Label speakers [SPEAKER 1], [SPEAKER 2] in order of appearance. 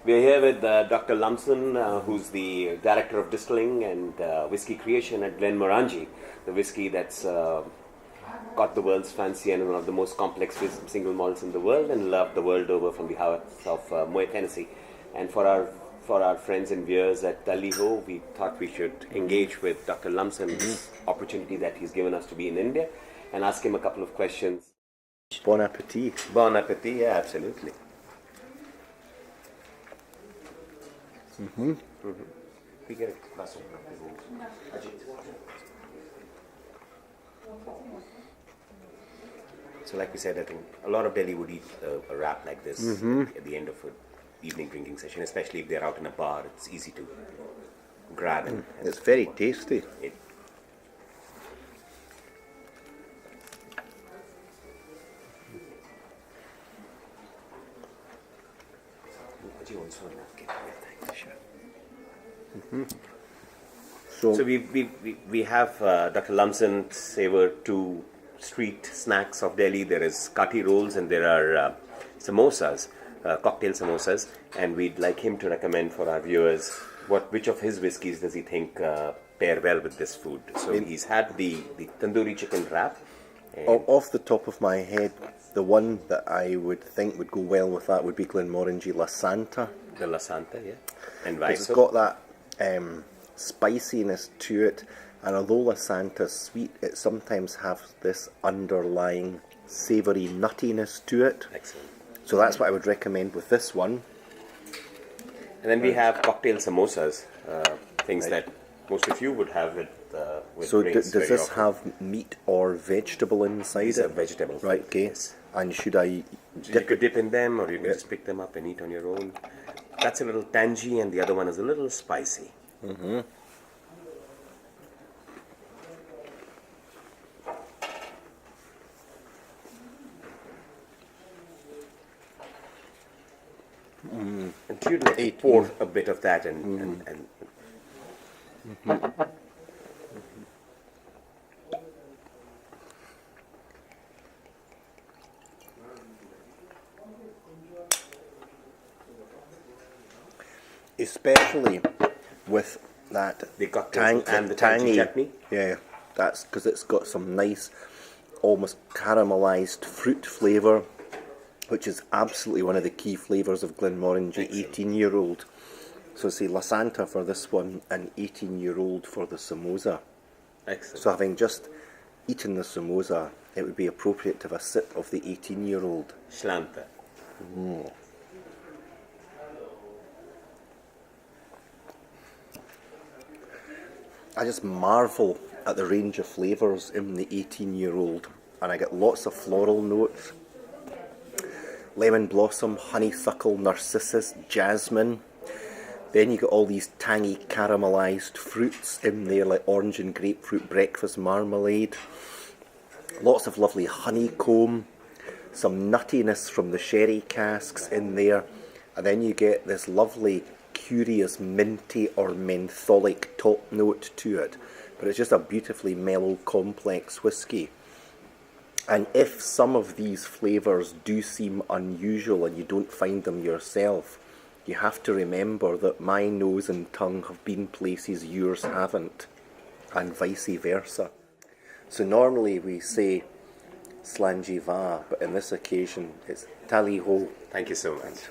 [SPEAKER 1] We're here with Dr. Lumsden, who's the Director of Distilling and Whisky Creation at Glenmorangie, the whisky that's got the world's fancy and one of the most complex single malts in the world and loved the world over from the house of Moet Hennessy. And for our friends and viewers at Tulleeho, we thought we should engage with Dr. Lumsden, this opportunity that he's given us to be in India, and ask him a couple of questions.
[SPEAKER 2] Bon appetit.
[SPEAKER 1] Bon appetit, yeah, absolutely. We get a glass of So like we said, I think a lot of Delhi would eat a wrap like this at the end of an evening drinking session, especially if they're out in a bar. It's easy to grab and
[SPEAKER 2] It's very tasty.
[SPEAKER 1] it. So we have Dr. Lumsden savor two street snacks of Delhi. There is kati rolls and there are samosas, cocktail samosas, and we'd like him to recommend for our viewers which of his whiskies does he think pair well with this food. So he's had the tandoori chicken wrap.
[SPEAKER 2] Off the top of my head, the one that I would think would go well with that would be Glenmorangie La Santa.
[SPEAKER 1] The La Santa, yeah. And why
[SPEAKER 2] It's
[SPEAKER 1] so?
[SPEAKER 2] got that spiciness to it, and although La Santa's sweet, it sometimes has this underlying savoury nuttiness to it.
[SPEAKER 1] Excellent.
[SPEAKER 2] So that's what I would recommend with this one.
[SPEAKER 1] And then we have cocktail samosas, things that most of you would have with
[SPEAKER 2] So
[SPEAKER 1] drinks
[SPEAKER 2] does
[SPEAKER 1] very
[SPEAKER 2] this
[SPEAKER 1] often.
[SPEAKER 2] have meat or vegetable inside
[SPEAKER 1] These
[SPEAKER 2] it?
[SPEAKER 1] are vegetables.
[SPEAKER 2] Right, okay.
[SPEAKER 1] Yes.
[SPEAKER 2] And should I
[SPEAKER 1] So you could dip in them, or you can
[SPEAKER 2] Yeah.
[SPEAKER 1] just pick them up and eat on your own. That's a little tangy, and the other one is a little spicy. And you'd like to pour a bit of that and
[SPEAKER 2] especially with that
[SPEAKER 1] the cocktails and the tangy chutney.
[SPEAKER 2] Yeah, that's because it's got some nice, almost caramelized fruit flavour, which is absolutely one of the key flavours of Glenmorangie 18-year-old. So say La Santa for this one and 18-year-old for the samosa.
[SPEAKER 1] Excellent.
[SPEAKER 2] So having just eaten the samosa, it would be appropriate to have a sip of the 18-year-old.
[SPEAKER 1] Shlanta.
[SPEAKER 2] I just marvel at the range of flavours in the 18-year-old, and I get lots of floral notes. Lemon blossom, honeysuckle, narcissus, jasmine. Then you get all these tangy caramelised fruits in there, like orange and grapefruit breakfast marmalade. Lots of lovely honeycomb, some nuttiness from the sherry casks in there, and then you get this lovely curious minty or mentholic top note to it. But it's just a beautifully mellow, complex whisky. And if some of these flavours do seem unusual and you don't find them yourself, you have to remember that my nose and tongue have been places yours haven't, and vice versa. So normally we say Slanjiva, but in this occasion it's Tulleeho.
[SPEAKER 1] Thank you so much.